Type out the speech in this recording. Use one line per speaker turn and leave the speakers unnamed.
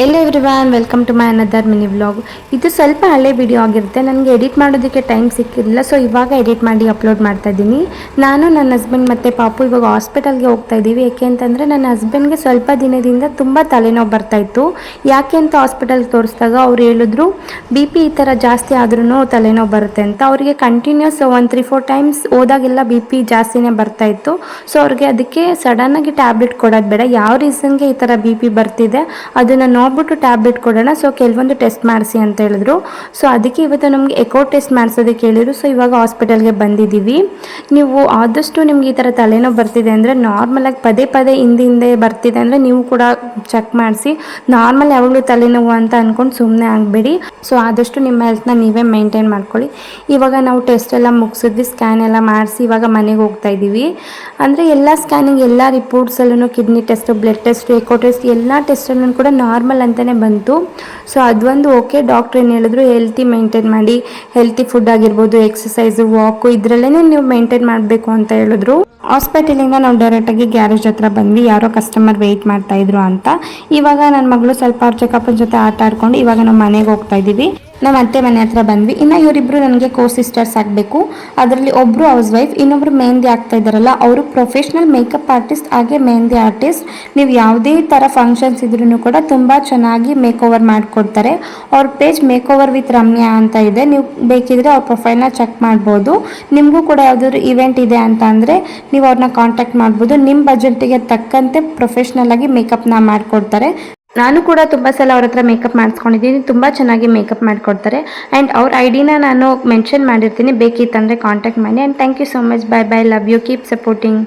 Yellow everyone welcome to my another mini vlog. ಇದು ಸ್ವಲ್ಪ ಹಳೆ ವಿಡಿಯೋ ಆಗಿರುತ್ತೆ. ನನಗೆ ಎಡಿಟ್ ಮಾಡೋದಕ್ಕೆ ಟೈಮ್ ಸಿಕ್ಕಿರಲಿಲ್ಲ, ಸೊ ಇವಾಗ ಎಡಿಟ್ ಮಾಡಿ ಅಪ್ಲೋಡ್ ಮಾಡ್ತಾ ಇದ್ದೀನಿ. ನಾನು ನನ್ನ ಹಸ್ಬೆಂಡ್ ಮತ್ತು ಪಾಪು ಇವಾಗ ಹಾಸ್ಪಿಟಲ್ಗೆ ಹೋಗ್ತಾ ಇದ್ದೀವಿ. ಯಾಕೆ ಅಂತಂದರೆ ನನ್ನ ಹಸ್ಬೆಂಡ್ಗೆ ಸ್ವಲ್ಪ ದಿನದಿಂದ ತುಂಬ ತಲೆನೋವು ಬರ್ತಾಯಿತ್ತು. ಯಾಕೆ ಅಂತ ಹಾಸ್ಪಿಟಲ್ಗೆ ತೋರಿಸಿದಾಗ ಅವ್ರು ಹೇಳಿದ್ರು ಬಿ ಪಿ ಈ ಥರ ಜಾಸ್ತಿ ಆದ್ರೂ ತಲೆನೋವು ಬರುತ್ತೆ ಅಂತ. ಅವರಿಗೆ ಕಂಟಿನ್ಯೂಸ್ 1-3-4 ಟೈಮ್ಸ್ ಹೋದಾಗೆಲ್ಲ ಬಿ ಪಿ ಜಾಸ್ತಿನೇ ಬರ್ತಾಯಿತ್ತು. ಸೊ ಅವ್ರಿಗೆ ಅದಕ್ಕೆ ಸಡನ್ನಾಗಿ ಟ್ಯಾಬ್ಲೆಟ್ ಕೊಡೋದು ಬೇಡ, ಯಾವ ರೀಸನ್ಗೆ ಈ ಥರ ಬಿ ಪಿ ಬರ್ತಿದೆ ಅದನ್ನು ನೋಡ್ಬಿಟ್ಟು ಟ್ಯಾಬ್ಲೆಟ್ ಕೊಡೋಣ, ಸೊ ಕೆಲವೊಂದು ಟೆಸ್ಟ್ ಮಾಡಿಸಿ ಅಂತ ಹೇಳಿದ್ರು. ಸೊ ಅದಕ್ಕೆ ಇವತ್ತು ನಮಗೆ ಎಕೋ ಟೆಸ್ಟ್ ಮಾಡಿಸೋದಕ್ಕೆ ಹೇಳಿದ್ರು. ಸೊ ಇವಾಗ ಹಾಸ್ಪಿಟಲ್ಗೆ ಬಂದಿದ್ದೀವಿ. ನೀವು ಆದಷ್ಟು ನಿಮ್ಗೆ ಈ ಥರ ತಲೆನೋವು ಬರ್ತಿದೆ ಅಂದರೆ ನಾರ್ಮಲಾಗಿ ಪದೇ ಪದೇ ಹಿಂದೆ ಬರ್ತಿದೆ ಅಂದರೆ ನೀವು ಕೂಡ ಚೆಕ್ ಮಾಡಿಸಿ. ನಾರ್ಮಲ್ ಯಾವಾಗಲೂ ತಲೆನೋವು ಅಂತ ಅಂದ್ಕೊಂಡು ಸುಮ್ಮನೆ ಆಗಬೇಡಿ. ಸೊ ಆದಷ್ಟು ನಿಮ್ಮ ಹೆಲ್ತ್ನ ನೀವೇ ಮೇಂಟೈನ್ ಮಾಡ್ಕೊಳ್ಳಿ. ಇವಾಗ ನಾವು ಟೆಸ್ಟ್ ಎಲ್ಲ ಮುಗಿಸಿದ್ವಿ, ಸ್ಕ್ಯಾನ್ ಎಲ್ಲ ಮಾಡಿಸಿ ಇವಾಗ ಮನೆಗೆ ಹೋಗ್ತಾ ಇದ್ದೀವಿ. ಅಂದರೆ ಎಲ್ಲ ಸ್ಕ್ಯಾನಿಂಗ್ ಎಲ್ಲ ರಿಪೋರ್ಟ್ಸಲ್ಲೂ kidney test, blood test, echo test ಎಲ್ಲ ಟೆಸ್ಟಲ್ಲೂ ಕೂಡ ನಾರ್ಮಲ್ ಅಂತಲೇ ಬಂತು. ಸೊ ಅದೊಂದು ಓಕೆ. ಡಾಕ್ಟ್ರ್ ಏನು ಹೇಳಿದ್ರು, ಹೆಲ್ತಿ ಮೇಂಟೈನ್ ಮಾಡಿ, ಹೆಲ್ತಿ ಫುಡ್ ಆಗಿರ್ಬೋದು, ಎಕ್ಸಸೈಸು, ವಾಕು ಇದರಲ್ಲೇ ನೀವು ಮೇಂಟೈನ್ ಮಾಡಬೇಕು ಅಂತ ಹೇಳಿದ್ರು. ಹಾಸ್ಪಿಟಲಿಂದ ನಾವು ಡೈರೆಕ್ಟಾಗಿ ಗ್ಯಾರೇಜ್ ಹತ್ರ ಬಂದ್ವಿ. ಯಾರೋ ಕಸ್ಟಮರ್ ವೆಯ್ಟ್ ಮಾಡ್ತಾಯಿದ್ರು ಅಂತ. ಇವಾಗ ನನ್ನ ಮಗಳು ಸ್ವಲ್ಪ ಅವ್ರ ಚೆಕಪ್ಪನ ಜೊತೆ ಆಟ ಆಡ್ಕೊಂಡು ಇವಾಗ ನಾವು ಮನೆಗೆ ಹೋಗ್ತಾ ಇದ್ದೀವಿ. ನಮ್ಮ ಅತ್ತೆ ಮನೆ ಹತ್ರ ಬಂದ್ವಿ. ಇನ್ನು ಇವರಿಬ್ಬರು ನನಗೆ ಕೋ ಸಿಸ್ಟರ್ಸ್ ಆಗಬೇಕು. ಅದರಲ್ಲಿ ಒಬ್ಬರು ಹೌಸ್ ವೈಫ್, ಇನ್ನೊಬ್ಬರು ಮೆಹಂದಿ ಆಗ್ತಾ ಇದ್ದಾರಲ್ಲ ಅವರು ಪ್ರೊಫೆಷ್ನಲ್ ಮೇಕಪ್ ಆರ್ಟಿಸ್ಟ್ ಹಾಗೆ ಮೆಹಂದಿ ಆರ್ಟಿಸ್ಟ್. ನೀವು ಯಾವುದೇ ಥರ ಫಂಕ್ಷನ್ಸ್ ಇದ್ರೂ ಕೂಡ ತುಂಬ ಚೆನ್ನಾಗಿ ಮೇಕ್ ಓವರ್ ಮಾಡಿಕೊಡ್ತಾರೆ. ಅವ್ರ page make over with Ramya ಅಂತ ಇದೆ, ನೀವು ಬೇಕಿದ್ರೆ ಅವ್ರ ಪ್ರೊಫೈಲ್ನ ಚೆಕ್ ಮಾಡ್ಬೋದು. ನಿಮಗೂ ಕೂಡ ಯಾವುದಾದ್ರು ಇವೆಂಟ್ ಇದೆ ಅಂತ ಅಂದರೆ ನೀವು ಅವ್ರನ್ನ ಕಾಂಟ್ಯಾಕ್ಟ್ ಮಾಡ್ಬೋದು. ನಿಮ್ಮ ಬಜೆಟಿಗೆ ತಕ್ಕಂತೆ ಪ್ರೊಫೆಷ್ನಲ್ ಆಗಿ ಮೇಕಪ್ನ ಮಾಡಿಕೊಡ್ತಾರೆ. ನಾನು ಕೂಡ ತುಂಬ ಸಲ ಅವ್ರ ಹತ್ರ ಮೇಕಪ್ ಮಾಡಿಸ್ಕೊಂಡಿದ್ದೀನಿ, ತುಂಬ ಚೆನ್ನಾಗಿ ಮೇಕಪ್ ಮಾಡಿಕೊಡ್ತಾರೆ. ಆ್ಯಂಡ್ ಅವ್ರ ಐಡಿನ ನಾನು ಮೆನ್ಷನ್ ಮಾಡಿರ್ತೀನಿ, ಬೇಕಿತ್ತಂದರೆ ಕಾಂಟ್ಯಾಕ್ಟ್ ಮಾಡಿ. And thank you so much. Bye bye, love you, keep supporting.